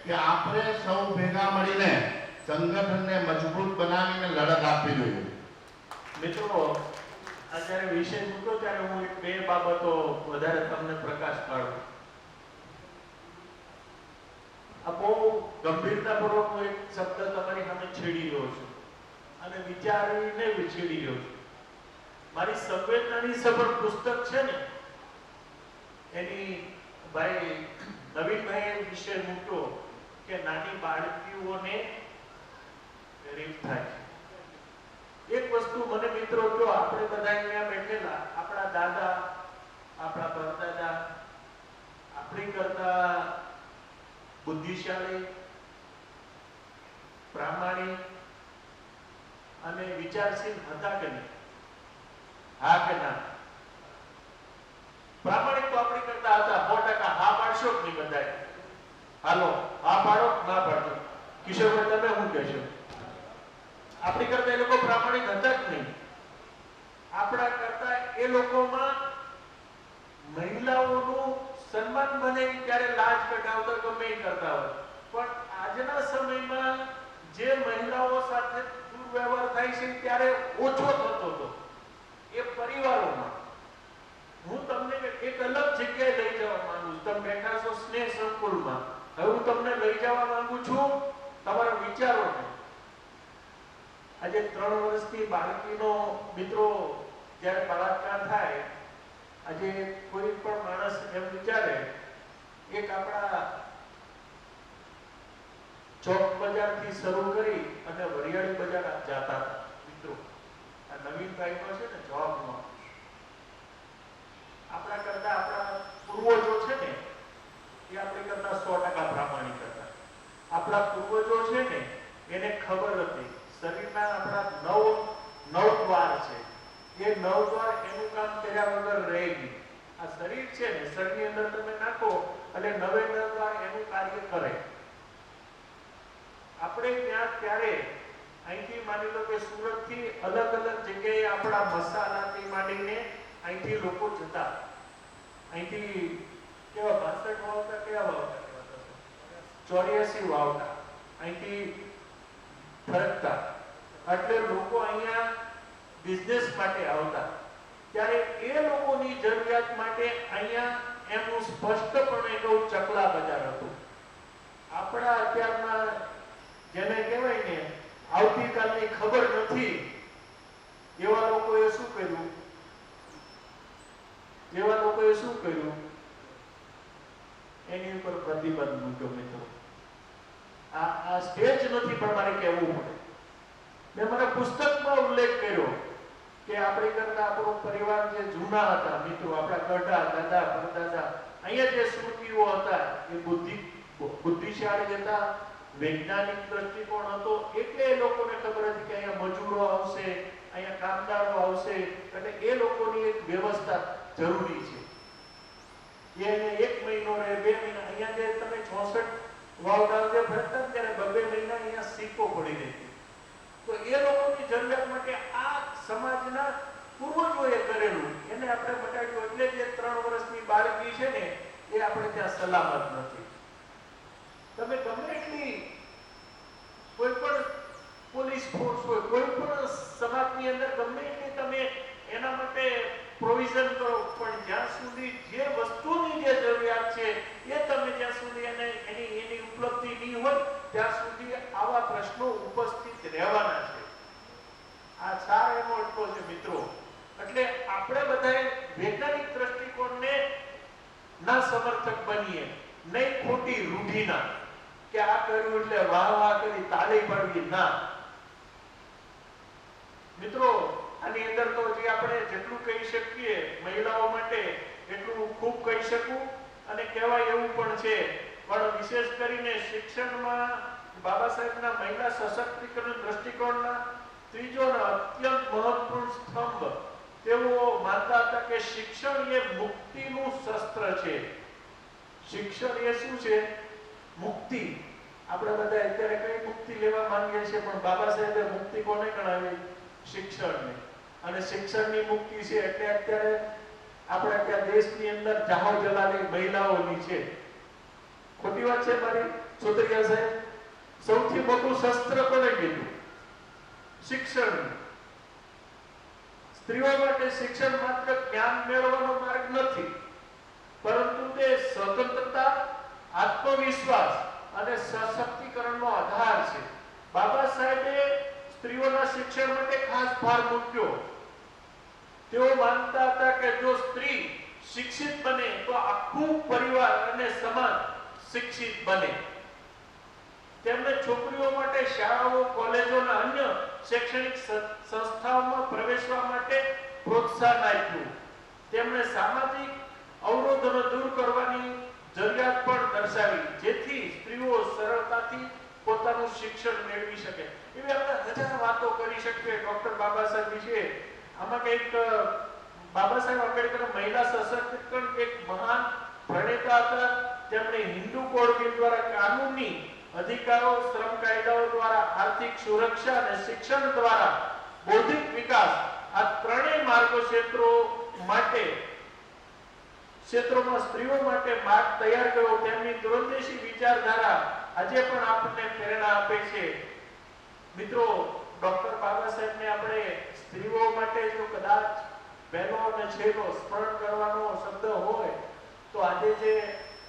[SPEAKER 5] કે આપણે સૌ ભેગા મળીને સંગઠનને મજબૂત બનાવીને લડત આપવી જોઈએ.
[SPEAKER 1] મિત્રો, આ જ્યારે વિષય મૂક્યો ત્યારે હું એક બે બાબતો વધારે તમને પ્રકાશ પાડું. આ બહુ ગંભીરતાપૂર્વક એક શબ્દ તમારી સામે છેડી રહ્યો છું અને વિચારીને છેડી રહ્યો છું. મારી સંવેદનાની સભર પુસ્તક છે ને, એની ભાઈ નવીનભાઈ વિષય મૂક્યો કે નાની બાળકીઓને રેપ થાય છે. એક વસ્તુ મને મિત્રો જો આપણે બધા અહીંયા બેઠેલા, આપણા દાદા, આપણા પરદાદા આપણી કરતા બુદ્ધિશાળી, પ્રામાણિક અને વિચારશીલ હતા કે નહીં? હા કે ના? પ્રામાણિક તો આપણી કરતા હતા 100%. હા પાડશો કે નહીં બધાય? હાલો હા પાડો, ના પાડો. કિશોરભાઈ તમે શું કહેશો? આપણી કરતા એ લોકો પ્રામાણિક હતા જ નહીં. આપણા કરતા એ લોકોમાં મહિલાઓનું સન્માન બને ત્યારે લાજ કઢાવતા ગમે એ કરતા હોય, પણ આજના સમયમાં જે મહિલાઓ સાથે દુર્વ્યવહાર થાય છે ત્યારે ઓછો થતો હતો એ પરિવારોમાં. હું તમને એક અલગ જગ્યાએ લઈ જવા માંગુ છું. તમે બેઠા છો સ્નેહ સંકુલમાં, હવે હું તમને લઈ જવા માંગુ છું તમારા વિચારોને. આજે 3 વર્ષની બાળકીનો મિત્રો જ્યારે બળાત્કાર થાય, આજે કોઈ પણ માણસ એમ વિચારે, એક આપણા ચોક બજારથી શરૂ કરી અને વરિયાળી બજાર જતા હતા મિત્રો. આ નવીનભાઈનો છે ને જવાબમાં, આપણા કરતા આપણા પૂર્વજો છે ને એ આપણી કરતા 100% પ્રામાણિક હતા. આપણા પૂર્વજો છે ને એને ખબર હતી શરીરના આપણા 9 દ્વાર છે, એ 9 દ્વાર એનું કામ કર્યા વગર રહે નહીં. આ શરીર છે ને, શરીરની અંદર તમે નાખો એટલે 9 દ્વાર એનું કાર્ય કરે. આપણે ત્યાં ત્યારે અહીંથી માની લો કે સુરતથી અલગ અલગ જગ્યાએ આપણા મસાલાથી માંડીને અહીંથી લોકો જતા. અહીંથી કેવા 62 વાવતા, કેવા વાવતા, 84 વાવતા, અહીંથી ફરકતા. એટલે લોકો અહીંયા બિઝનેસ માટે આવતા. ત્યારે એ લોકોની જરૂરિયાત માટે અહીંયા એમનું સ્પષ્ટપણે કહું ચકલા બજાર હતું. આપણા અત્યારના જેને કહેવાય ને આવતીકાલની ખબર નથી એવા લોકોએ શું કર્યું? એની ઉપર પ્રતિબંધ મૂક્યો મિત્રો. આ સ્ટેજ નથી પણ મારે કહેવું પડે. મેં મને પુસ્તકમાં ઉલ્લેખ કર્યો કે આપણી કરતા આપણો પરિવાર જે જૂના હતા મિત્રો, આપણા ગઢા, દાદા, પરદાદા, અહીંયા જે સ્મૃતિઓ હતા એ બુદ્ધિશાળી હતા, વૈજ્ઞાનિક દ્રષ્ટિકોણ હતો. એટલે એ લોકોને ખબર હતી કે અહીંયા મજૂરો આવશે, અહીંયા કામદારો આવશે, એટલે એ લોકોની એક વ્યવસ્થા જરૂરી છે. એને 1 મહિનો રહે, 2 મહિના. અહીંયા જે તમે 64 વાવડા જે ભરતા ત્યારે 2 મહિના અહીંયા સિક્કો પડી રહેતી. તો એ લોકોની જરૂરિયાત માટે આ સમાજના પૂર્વજોએ કરેલું, એને આપણે મટાડ્યું. એટલે જે 3 વર્ષની બાળકી છે ને એ આપણે ત્યાં સલામત નથી. તમે ગમે એટલી કોઈ પણ પોલીસ ફોર્સ હોય, કોઈ પણ સમાજની અંદર ગમે એટલી તમે એના માટે પ્રોવિઝન કરો, પણ જ્યાં સુધી જે વસ્તુની જે જરૂરિયાત છે એ તમે જ્યાં સુધી એની ઉપલબ્ધિ નહીં હોય ત્યાં સુધી આવા પ્રશ્નો ઉપસ્થિત રહેવાના છે. આ સાર એનો એટલો છે મિત્રો. એટલે આપણે બધાએ વૈજ્ઞાનિક દ્રષ્ટિકોણને ના સમર્થક બનીએ, નહીં ખોટી રૂઢીના કે આ કર્યું એટલે વાહ વાહ કરી તાળી પાડવી. ના મિત્રો, આની અંદર તો જે આપણે જેટલું કહી શકીએ મહિલાઓ માટે એટલું ખૂબ કહી શકું અને કહેવાય એવું પણ છે. પણ વિશેષ કરીને શિક્ષણમાં બાબા સાહેબના મહિલા સશક્તિકરણ દ્રષ્ટિકોણના ત્રીજો અને અત્યંત મહત્વપૂર્ણ સ્તંભ તેઓ માનતા હતા કે શિક્ષણ એ મુક્તિનું શસ્ત્ર છે. શિક્ષણ એ શું છે? મુક્તિ. આપણે બધા અત્યારે કઈ મુક્તિ લેવા માંગીએ છીએ, પણ બાબા સાહેબે મુક્તિ કોને ગણાવી? શિક્ષણની. અને શિક્ષણની મુક્તિ છે એટલે અત્યારે આપણે ત્યાં દેશની અંદર જાહો જલાલી મહિલાઓની છે. ખોટી વાત છે મારી સુતરિયા સાહેબ? સૌથી મોટું શસ્ત્ર કોને કીધું? શિક્ષણ. સ્ત્રીઓ માટે શિક્ષણ માત્ર જ્ઞાન મેળવવાનો માર્ગ નથી, પરંતુ તે સ્વતંત્રતા, આત્મવિશ્વાસ અને સશક્તિકરણનો આધાર છે. બાબા સાહેબે સ્ત્રીઓના શિક્ષણ માટે ખાસ ભાર મૂક્યો. તેઓ માનતા હતા કે જો સ્ત્રી શિક્ષિત બને તો આખું પરિવાર અને સમાજ શિક્ષિત બને. તેમણે છોકરીઓ માટે શાળાઓ, કોલેજો અને અન્ય શૈક્ષણિક સંસ્થાઓમાં પ્રવેશવા માટે પ્રોત્સાહન આપ્યું. તેમણે સામાજિક અવરોધોને દૂર કરવાની જરૂરિયાત પણ દર્શાવી, જેથી સ્ત્રીઓ સરળતાથી પોતાનું શિક્ષણ મેળવી શકે. એવી આપણે હજાર વાતો કરી શકીએ ડોક્ટર બાબા સાહેબ વિશે. આમાં કંઈક બાબા સાહેબ આંબેડકર મહિલા સશક્તિકરણ એક મહાન પ્રણેતા હતા. તેમણે હિન્દુ કોડ બિલ દ્વારા કાનૂની અધિકારો, શ્રમ કાયદાઓ દ્વારા આર્થિક સુરક્ષા અને શિક્ષણ દ્વારા બૌદ્ધિક વિકાસ, આ ત્રણેય માર્ગો ક્ષેત્રોમાં સ્ત્રીઓ માટે માર્ગ તૈયાર કર્યો. તેમની દૂરંદેશી વિચારધારા આજે પણ આપણને પ્રેરણા આપે છે. મિત્રો, ડોક્ટર બાબા સાહેબને આપણે સ્ત્રીઓ માટે જો કદાચ પહેલો અને છેલ્લો સ્મરણ કરવાનો શબ્દ હોય તો આજે જે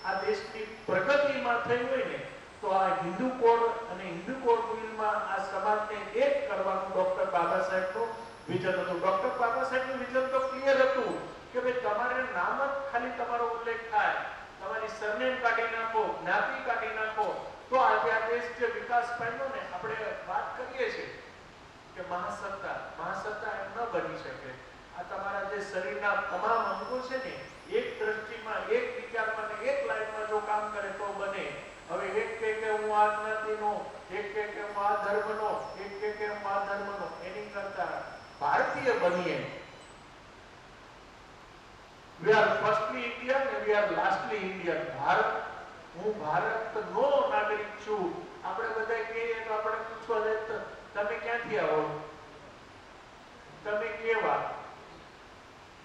[SPEAKER 1] આ દેશની પ્રગતિમાં થઈ હોય ને, તો આ હિન્દુ કોડ અને હિન્દુ કોડ બિલમાં આ સમાજને એક કરવાનું ડોક્ટર બાબા સાહેબનું વિઝન હતું. ડોક્ટર બાબા સાહેબનું વિઝન તો ક્લિયર હતું કે ભાઈ તમારે નામ જ ખાલી તમારો ઉલ્લેખ થાય, તમારી સરનેમ કાઢી નાખો, જ્ઞાતિ કાઢી નાખો, તો આજે આ દેશ જે વિકાસ પામ્યો ને, આપણે વાત કરીએ છીએ કે મહાસત્તા એમ ન બની શકે. આ તમારા જે શરીરના તમામ અંગો છે ને, એક દ્રષ્ટિમાં, એક વિચારમાં ને એક લાઈનમાં જો કામ કરે તો બને. હવે એક કે હું આ જ્ઞાતિનો, એક કે હું આ ધર્મનો, એક કે હું આ ધર્મનો, એની કરતા ભારતીય બનીએ. We are firstly Indian and we are lastly Indian. હું ભારતનો નાગરિક છું. આપણે બધા કહીએ તો આપણે પૂછવા જાય તો તમે ક્યાંથી આવો, તમે કેવા?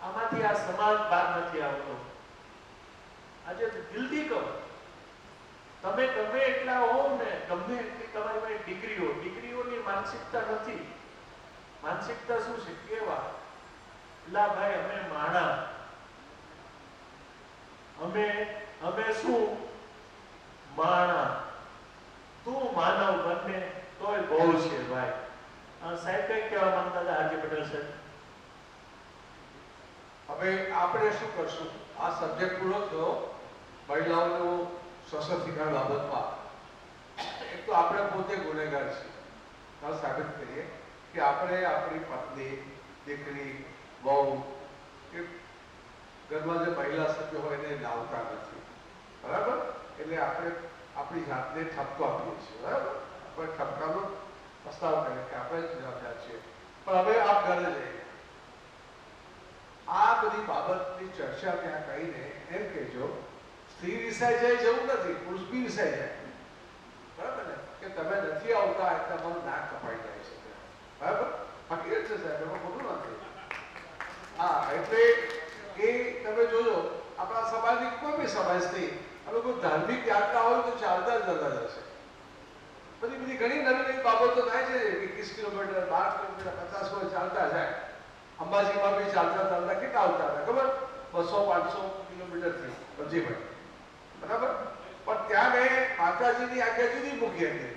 [SPEAKER 1] આમાંથી આ સમાજ બહાર નથી આવતો. આજે દિલથી કહો, તમે ગમે એટલા હો ને, ગમે એટલી તમારી પાસે ડિગ્રીઓની માનસિકતા નથી. માનસિકતા શું છે? કેવા? લા ભાઈ, અમે માણા, અમે શું માણા, તું માનવ બને તોય બહુ છે ભાઈ. સાહેબ કઈ કહેવા માંગતા હતા આરકે પટેલ સાહેબ?
[SPEAKER 6] હવે આપણે શું કરશું? આ સબ્જેક્ટ પૂરો થયો મહિલાઓનું સશક્તિકરણ બાબતમાં. એક તો આપણે પોતે ગુનેગાર છીએ, સાબિત કરીએ કે આપણે આપણી પત્ની, દીકરી, વહુ કે ઘરમાં જે મહિલા સભ્યો હોય એને લાવતા નથી, બરાબર? એટલે આપણે આપણી જાતને ઠપકો આપીએ છીએ, બરાબર? આપણે ઠપકાનો પ્રસ્તાવ કરીએ કે આપણે જ જવાબદાર છીએ. પણ હવે આપ ઘરે જઈએ, આ બધી બાબતની ચર્ચા ત્યાં કહીને એમ કહેજો, સ્ત્રી વિસાઈ જાય જવું નથી, પુરુષ બી વિસાઈ જાય, બરાબર ને? કે તમે નથી આવતા એટલે અમારું નાક કપાઈ જાય છે, બરાબર? હકીકત છે સાહેબ, એમાં ખોટું નથી. હા, એટલે એ તમે જોજો, આપણા સમાજની કોઈ બી સમાજથી અમે કોઈ ધાર્મિક યાત્રા હોય તો ચાલતા જ જતા જશે. બધી ઘણી નવી નવી બાબતો થાય છે. 21 કિલોમીટર, 12 કિલોમીટર, 50 કિલોમીટર ચાલતા જાય. અંબાજીમાં બી ચાલતા કેટલા આવતા હતા ખબર? 200-500 કિલોમીટરથી સમજીભાઈ, બરાબર? પણ ત્યાં મેં માતાજીની આજ્ઞા જુદી મૂકી હતી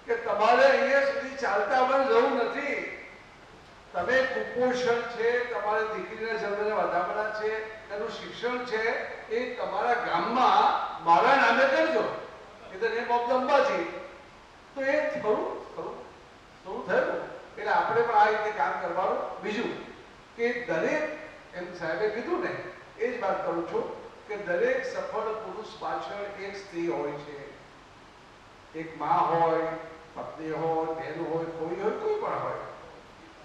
[SPEAKER 6] કે તમારે અહીંયા સુધી ચાલતા અમારે જવું નથી. તમે કુપોષણ છે, તમારે દીકરીના જન્મને વધામણા છે, એનું શિક્ષણ છે, એ તમારા ગામમાં મારા નામે કરજો, એટલે નેમ ઓફ ધ અંબાજી. તો એ થોડું થયું. એટલે આપણે પણ આ રીતે કામ કરવાનું. બીજું કે દરેક, એમ સાહેબે કીધું ને, એ જ વાત કરું છું કે દરેક સફળ પુરુષ પાછળ એક સ્ત્રી હોય છે. એક માં હોય, પત્ની હોય, બહેન હોય, કોઈ પણ હોય.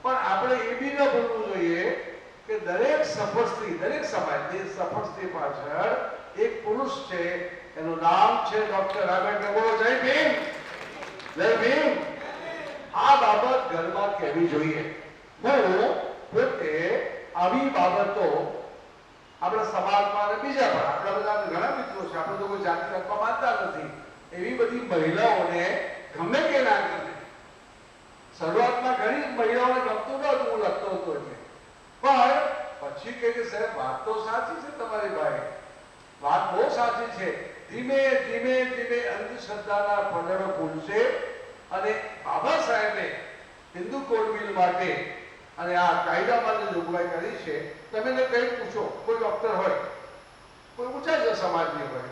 [SPEAKER 6] પણ આપણે એ બી ન ભૂલવું જોઈએ કે દરેક સફળ સ્ત્રી, દરેક સમાજની સફળ સ્ત્રી પાછળ એક પુરુષ છે, એનું નામ છે ડોક્ટર આંબેડકર. બોલો જય ભીમ, જય ભીમ. આ બાબત ઘરમાં કહેવી જોઈએ. હું પોતે આવી બાબતો આપણા સમાજમાં અને બીજા પણ આપણા બધા ઘણા મિત્રો છે, આપણે તો કોઈ જાતિ રાખવા માંગતા નથી, એવી બધી મહિલાઓને ગમે કે ના ગમે. શરૂઆતમાં ઘણી મહિલાઓને ગમતું નહોતું, હું લખતો હતો એટલે, પણ પછી કે સાહેબ વાત તો સાચી છે તમારી ભાઈ, વાત બહુ સાચી છે. ધીમે ધીમે ધીમે અંધશ્રદ્ધાના પડદો ખુલશે અને બાબા સાહેબે હિન્દુ કોડ બિલ માટે અને આ કાયદામાં જે જોગવાઈ કરી છે, તમે કંઈ પૂછો, કોઈ ડોક્ટર હોય, કોઈ ઊંચા જ સમાજની હોય,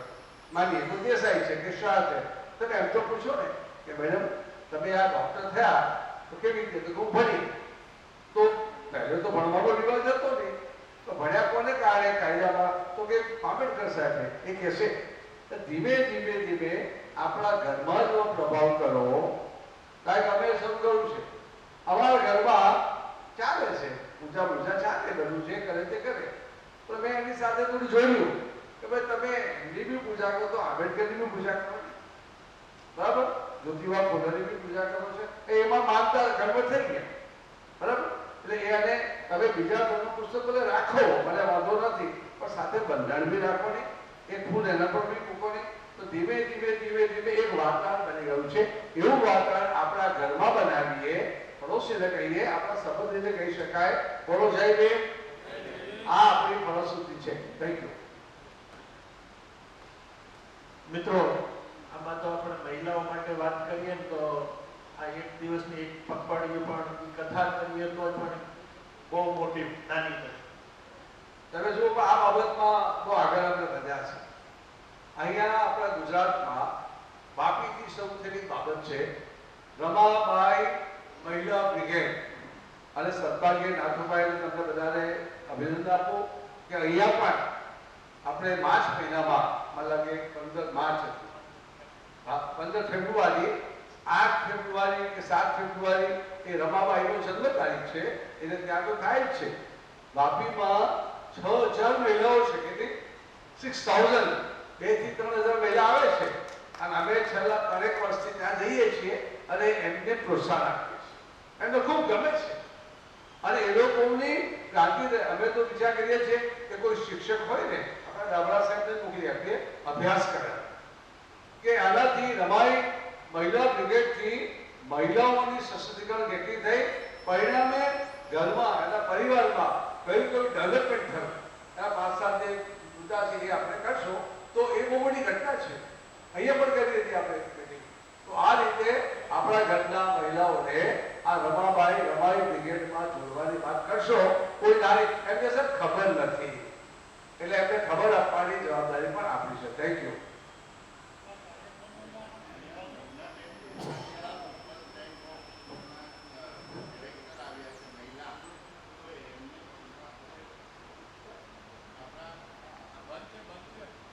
[SPEAKER 6] માનીએ કોઈ દેસાઈ છે કે શાહ છે, તમે એમ તો પૂછો ને કે મેડમ તમે આ ડોક્ટર થયા તો કેવી રીતે? તો હું ભણી. તો પહેલે તો ભણવાનો રિવાજ હતો નહીં, તો ભણ્યા કોને કારણે કાયદામાં? તો કે આંબેડકર સાહેબે. એ કહેશે ધીમે ધીમે ધીમે આપણા ઘરમાં જો પ્રભાવ કરો, કાંઈક અમે શરૂ કર્યું છે અમારા ઘરમાં, ચાલે છે, પૂજા પૂજા ચાલે, બધું જે કરે તે કરે. તો મેં એની સાથે થોડું જોડ્યું કે ભાઈ તમે એમની બી પૂજા કરો તો આંબેડકરની બી પૂજા કરો, બરાબર, જ્યોતિબા ફુલેની બી પૂજા કરો છો, એમાં માનતા ગડબડ થઈ ગયા, બરાબર. એટલે એને તમે બીજા ધર્મ પુસ્તક બધે રાખો, મને વાંધો નથી, પણ સાથે બંધારણ બી રાખો નહીં, એક ફૂલ એના પર બી મૂકો નહીં. તો ધીમે ધીમે ધીમે ધીમે એક વાતાવરણ બની ગયું છે. એવું વાતાવરણ આપણા ઘરમાં બનાવીએ, પડોશીને કહીએ, આપણા સંબંધીને કહી શકાય. બોલો જય ભીમ. આ આપણી ફળશ્રુતિ છે. Thank you.
[SPEAKER 1] મિત્રો, આમાં તો આપણે મહિલાઓ માટે વાત કરીએ ને તો આ એક દિવસની એક પખવાડિયું પણ કથા કરીએ તો પણ બહુ મોટી નાની નથી.
[SPEAKER 6] તમે જુઓ આ બાબતમાં બહુ આગળ આપણે વધ્યા છે. અહીંયા આપણા ગુજરાતમાં વાપીથી શરૂ થયેલી બાબત છે, રમાબાઈ મહિલા બ્રિગેડ અને સદભાગ્ય નાથુભાઈને તમને બધાને અભિનંદન આપું કે અહીંયા પણ આપણે માર્ચ મહિનામાં, મતલબ કે 15 માર્ચ હતું, 15 ફેબ્રુઆરી, 8 ફેબ્રુઆરી કે 7 ફેબ્રુઆરી એ રમાબાઈનો જન્મ તારીખ છે, એને ત્યાં તો થાય જ છે. વાપીમાં 6000 મહિલાઓ છે, કેટલી? 6000, 2 થી 3000 મહિલા આવે છે. અને અમે છેલ્લા 3 વર્ષથી ત્યાં જઈએ છીએ અને એમને પ્રોત્સાહન આપીએ છીએ. એમને ખૂબ ગમે છે અને એ લોકોની ક્રાંતિ. અમે તો વિચાર કરીએ છીએ કે કોઈ શિક્ષક હોય ને